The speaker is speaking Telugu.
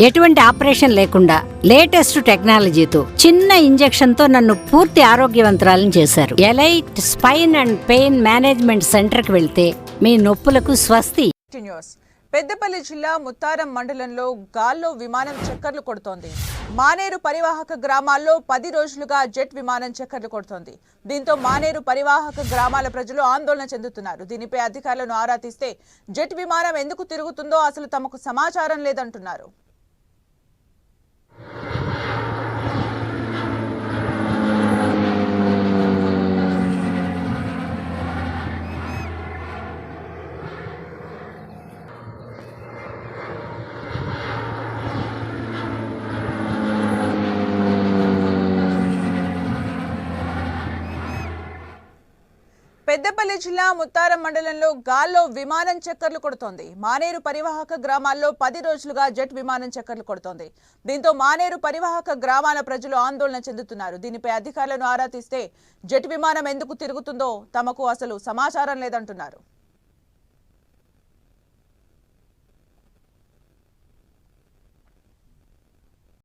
ఎటువంటి ఆపరేషన్ లేకుండా లేటెస్ట్ టెక్నాలజీతో చిన్న ఇంజెక్షన్ తో నన్ను పూర్తి ఆరోగ్యవంతురాలను చేశారు. Elite spine and pain management centre కి వెళ్తే మీ నొప్పులకు స్వస్తి. పెద్దపల్లి జిల్లా ముత్తారం మండలంలో గాల్లో విమానం చక్కర్లు కొడుతోంది. మానేరు పరివాహక గ్రామాల్లో 10 రోజులుగా జెట్ విమానం చక్కర్లు కొడుతోంది. దీంతో మానేరు పరివాహక గ్రామాల ప్రజలు ఆందోళన చెందుతున్నారు. దీనిపై అధికారులను ఆరా తీస్తే జెట్ విమానం ఎందుకు తిరుగుతుందో అసలు తమకు సమాచారం లేదంటున్నారు. పెద్దపల్లి జిల్లా ముత్తారం మండలంలో గాల్లో విమానం చక్కర్లు కొడుతోంది. మానేరు పరివాహక గ్రామాల్లో 10 రోజులుగా జెట్ విమానం చక్కర్లు కొడుతోంది. దీంతో మానేరు పరివాహక గ్రామాల ప్రజలు ఆందోళన చెందుతున్నారు. దీనిపై అధికారులను ఆరా తీస్తే జెట్ విమానం ఎందుకు తిరుగుతుందో తమకు అసలు సమాచారం లేదంటున్నారు.